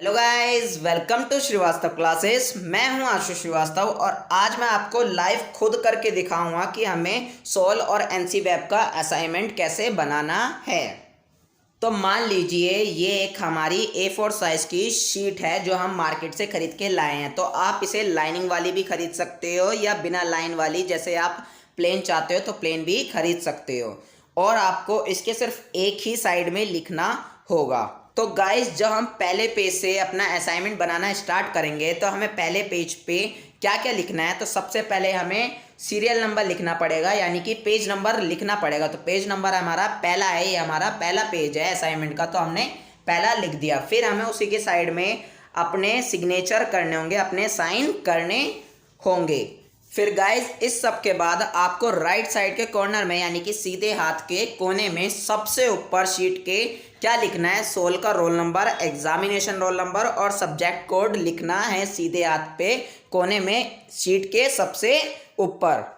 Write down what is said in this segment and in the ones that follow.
Hello guys, welcome to Shrivastava classes. मैं हूं आशु श्रीवास्तव और आज मैं आपको लाइव खुद करके दिखाऊंगा कि हमें सोल और एनसी वेब का असाइनमेंट कैसे बनाना है। तो मान लीजिए ये एक हमारी A4 साइज़ की शीट है जो हम मार्केट से ख़रीद के लाए हैं। तो आप इसे लाइनिंग वाली भी ख़रीद सकते हो या बिना लाइन वाली, जैसे आप प्लेन चाहते हो तो प्लेन भी ख़रीद सकते हो। और आपको इसके सिर्फ एक ही साइड में लिखना होगा। तो गाइस, जब हम पहले पेज से अपना असाइनमेंट बनाना स्टार्ट करेंगे तो हमें पहले पेज पे क्या क्या लिखना है। तो सबसे पहले हमें सीरियल नंबर लिखना पड़ेगा, यानी कि पेज नंबर लिखना पड़ेगा। तो पेज नंबर हमारा पहला है, ये हमारा पहला पेज है असाइनमेंट का, तो हमने पहला लिख दिया। फिर हमें उसी के साइड में अपने सिग्नेचर करने होंगे, अपने साइन करने होंगे। फिर गाइस, इस सब के बाद आपको राइट साइड के कॉर्नर में, यानी कि सीधे हाथ के कोने में सबसे ऊपर शीट के क्या लिखना है, सोल का role number, examination roll number और सब्जेक्ट कोड लिखना है सीधे हाथ पे कोने में शीट के सबसे ऊपर।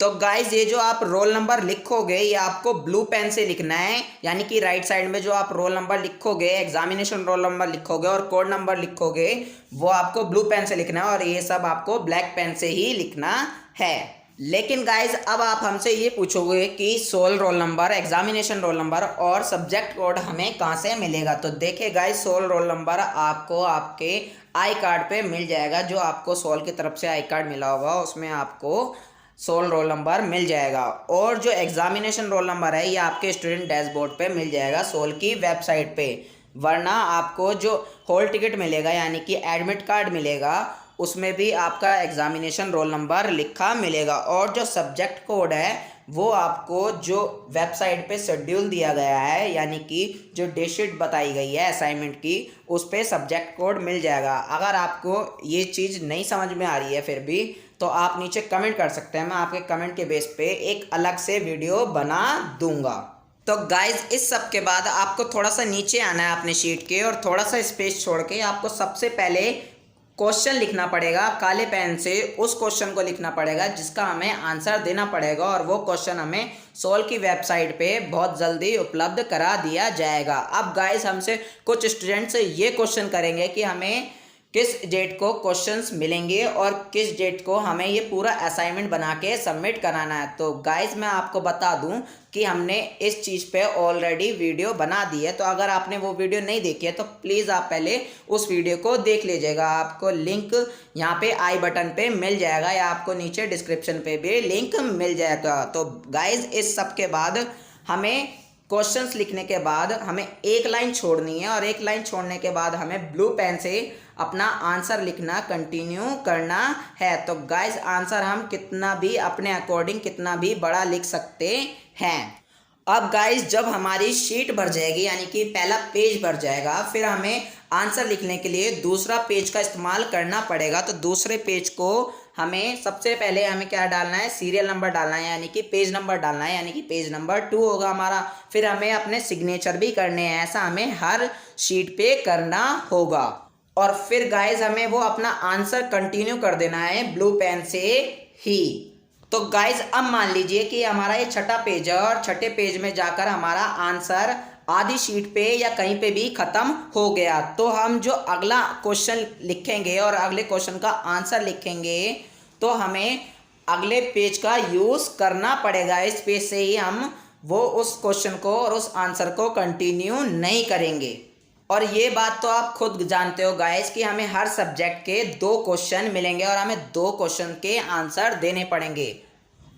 तो गाइस, ये जो आप रोल नंबर लिखोगे ये आपको ब्लू पेन से लिखना है, यानी कि राइट साइड में जो आप रोल नंबर लिखोगे, एग्जामिनेशन रोल नंबर लिखोगे और कोड नंबर लिखोगे, वो आपको ब्लू पेन से लिखना है और ये सब आपको ब्लैक पेन से ही लिखना है। लेकिन गाइज, अब आप हमसे ये पूछोगे कि sole roll number, examination roll number और सब्जेक्ट कोड हमें कहाँ से मिलेगा। तो देखिए गाइज, सोल रोल नंबर आपको आपके आई कार्ड पे मिल जाएगा। जो आपको सोल की तरफ से आई कार्ड मिला होगा उसमें आपको सोल रोल नंबर मिल जाएगा। और जो एग्जामिनेशन रोल नंबर है ये आपके स्टूडेंट डैशबोर्ड पे मिल जाएगा सोल की वेबसाइट पे। वरना आपको जो हॉल टिकट मिलेगा, यानी कि एडमिट कार्ड मिलेगा, उसमें भी आपका एग्जामिनेशन रोल नंबर लिखा मिलेगा। और जो सब्जेक्ट कोड है वो आपको जो वेबसाइट पे शेड्यूल दिया गया है, यानी कि जो डेट शीट बताई गई है असाइनमेंट की, उस पर सब्जेक्ट कोड मिल जाएगा। अगर आपको ये चीज़ नहीं समझ में आ रही है फिर भी, तो आप नीचे कमेंट कर सकते हैं। मैं आपके कमेंट के बेस पे एक अलग से वीडियो बना दूंगा। तो गाइज, इस सब के बाद आपको थोड़ा सा नीचे आना है अपने शीट के और थोड़ा सा स्पेस छोड़ के आपको सबसे पहले क्वेश्चन लिखना पड़ेगा। काले पेन से उस क्वेश्चन को लिखना पड़ेगा जिसका हमें आंसर देना पड़ेगा, और वो क्वेश्चन हमें सोल की वेबसाइट पे बहुत जल्दी उपलब्ध करा दिया जाएगा। अब गाइस, हमसे कुछ स्टूडेंट्स ये क्वेश्चन करेंगे कि हमें किस डेट को क्वेश्चंस मिलेंगे और किस डेट को हमें ये पूरा असाइनमेंट बना के सबमिट कराना है। तो गाइस, मैं आपको बता दूं कि हमने इस चीज़ पे ऑलरेडी वीडियो बना दी है। तो अगर आपने वो वीडियो नहीं देखी है तो प्लीज़ आप पहले उस वीडियो को देख लीजिएगा। आपको लिंक यहाँ पे आई बटन पे मिल जाएगा या आपको नीचे डिस्क्रिप्शन पे भी लिंक मिल जाएगा। तो गाइज, इस सब के बाद हमें क्वेश्चंस लिखने के बाद हमें एक लाइन छोड़नी है, और एक लाइन छोड़ने के बाद हमें ब्लू पेन से अपना आंसर लिखना कंटिन्यू करना है। तो गाइस, आंसर हम कितना भी अपने अकॉर्डिंग कितना भी बड़ा लिख सकते हैं। अब गाइस, जब हमारी शीट भर जाएगी, यानी कि पहला पेज भर जाएगा, फिर हमें आंसर लिखने के लिए दूसरा पेज का इस्तेमाल करना पड़ेगा। तो दूसरे पेज को हमें सबसे पहले हमें क्या डालना है, सीरियल नंबर डालना है, यानी कि पेज नंबर डालना है, यानी कि पेज नंबर 2 होगा हमारा। फिर हमें अपने सिग्नेचर भी करने हैं, ऐसा हमें हर शीट पे करना होगा। और फिर गाइज, हमें वो अपना आंसर कंटिन्यू कर देना है ब्लू पेन से ही। तो गाइज, अब मान लीजिए कि हमारा ये छठा पेज है और छठे पेज में जाकर हमारा आंसर आधी शीट पे या कहीं पे भी खत्म हो गया। तो हम जो अगला क्वेश्चन लिखेंगे और अगले क्वेश्चन का आंसर लिखेंगे, तो हमें अगले पेज का यूज़ करना पड़ेगा। इस पेज से ही हम वो उस क्वेश्चन को और उस आंसर को कंटिन्यू नहीं करेंगे। और ये बात तो आप खुद जानते हो गाइस कि हमें हर सब्जेक्ट के 2 क्वेश्चन मिलेंगे और हमें 2 क्वेश्चन के आंसर देने पड़ेंगे।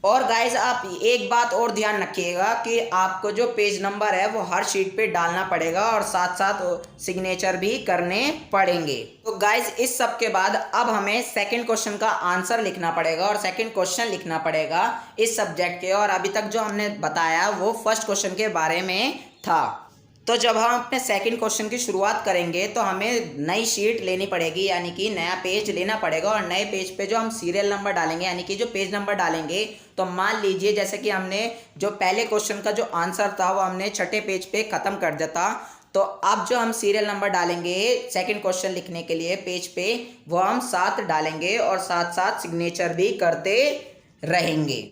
और गाइस, आप एक बात और ध्यान रखिएगा कि आपको जो पेज नंबर है वो हर शीट पे डालना पड़ेगा और साथ साथ सिग्नेचर भी करने पड़ेंगे। तो गाइस, इस सब के बाद अब हमें सेकंड क्वेश्चन का आंसर लिखना पड़ेगा और सेकंड क्वेश्चन लिखना पड़ेगा इस सब्जेक्ट के। और अभी तक जो हमने बताया वो फर्स्ट क्वेश्चन के बारे में था। तो जब हम अपने सेकंड क्वेश्चन की शुरुआत करेंगे तो हमें नई शीट लेनी पड़ेगी, यानी कि नया पेज लेना पड़ेगा। और नए पेज पे जो हम सीरियल नंबर डालेंगे, यानी कि जो पेज नंबर डालेंगे, तो मान लीजिए जैसे कि हमने जो पहले क्वेश्चन का जो आंसर था वो हमने छठे पेज पे ख़त्म कर दिया था। तो अब जो हम सीरियल नंबर डालेंगे सेकंड क्वेश्चन लिखने के लिए पेज पे, वो हम 7 डालेंगे और साथ साथ सिग्नेचर भी करते रहेंगे।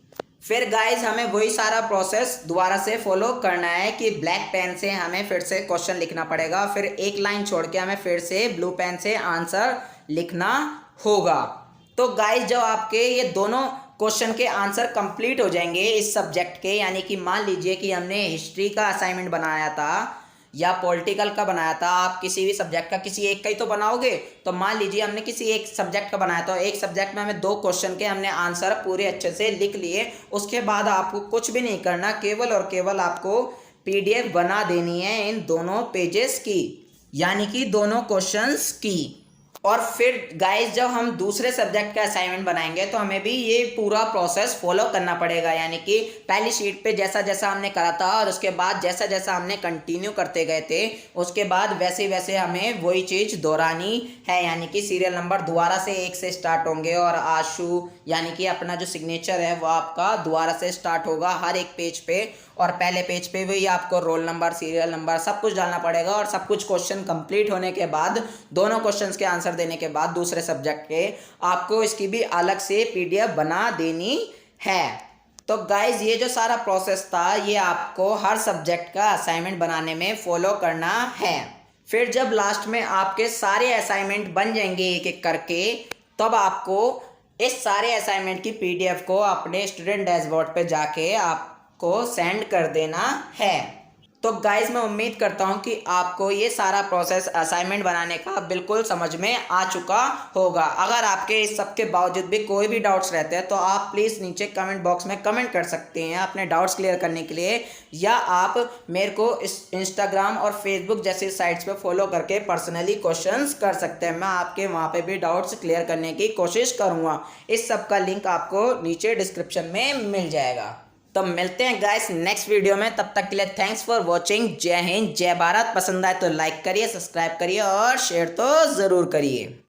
फिर गाइज हमें वही सारा प्रोसेस दोबारा से फॉलो करना है कि ब्लैक पेन से हमें फिर से क्वेश्चन लिखना पड़ेगा, फिर एक लाइन छोड़ के हमें फिर से ब्लू पेन से आंसर लिखना होगा। तो गाइज जब आपके ये दोनों क्वेश्चन के आंसर कंप्लीट हो जाएंगे इस सब्जेक्ट के, यानी कि मान लीजिए कि हमने हिस्ट्री का असाइनमेंट बनाया था या पॉलिटिकल का बनाया था, आप किसी भी सब्जेक्ट का किसी एक का ही तो बनाओगे। तो मान लीजिए हमने किसी एक सब्जेक्ट का बनाया था, एक सब्जेक्ट में हमें 2 क्वेश्चन के हमने आंसर पूरे अच्छे से लिख लिए। उसके बाद आपको कुछ भी नहीं करना, केवल और केवल आपको पीडीएफ बना देनी है इन दोनों पेजेस की, यानी कि दोनों क्वेश्चंस की। और फिर गाइस जब हम दूसरे सब्जेक्ट का असाइनमेंट बनाएंगे तो हमें भी ये पूरा प्रोसेस फॉलो करना पड़ेगा, यानी कि पहली शीट पे जैसा जैसा हमने करा था और उसके बाद जैसा जैसा हमने कंटिन्यू करते गए थे, उसके बाद वैसे वैसे हमें वही चीज़ दोहरानी है। यानी कि सीरियल नंबर दोबारा से 1 से स्टार्ट होंगे और आशु यानी कि अपना जो सिग्नेचर है वो आपका दोबारा से स्टार्ट होगा हर एक पेज पे, और पहले पेज पे भी आपको रोल नंबर, सीरियल नंबर सब कुछ डालना पड़ेगा। और सब कुछ क्वेश्चन कंप्लीट होने के बाद, दोनों क्वेश्चंस के आंसर देने के बाद दूसरे सब्जेक्ट के, आपको इसकी भी अलग से पीडीएफ बना देनी है। तो गाइज ये जो सारा प्रोसेस था ये आपको हर सब्जेक्ट का असाइनमेंट बनाने में फॉलो करना है। फिर जब लास्ट में आपके सारे असाइनमेंट बन जाएंगे एक एक करके, तब आपको इस सारे असाइनमेंट की पीडीएफ को अपने स्टूडेंट डैशबोर्ड पे जाके आपको सेंड कर देना है। तो गाइज मैं उम्मीद करता हूँ कि आपको ये सारा प्रोसेस असाइनमेंट बनाने का बिल्कुल समझ में आ चुका होगा। अगर आपके इस सब के बावजूद भी कोई भी डाउट्स रहते हैं तो आप प्लीज़ नीचे कमेंट बॉक्स में कमेंट कर सकते हैं अपने डाउट्स क्लियर करने के लिए, या आप मेरे को इस इंस्टाग्राम और फेसबुक जैसी साइट्स पे फॉलो करके पर्सनली क्वेश्चंस कर सकते हैं। मैं आपके वहाँ पे भी डाउट्स क्लियर करने की कोशिश करूँगा। इस सब का लिंक आपको नीचे डिस्क्रिप्शन में मिल जाएगा। तो मिलते हैं गाइस नेक्स्ट वीडियो में, तब तक के लिए थैंक्स फॉर वॉचिंग। जय हिंद, जय भारत। पसंद आए तो लाइक करिए, सब्सक्राइब करिए और शेयर तो ज़रूर करिए।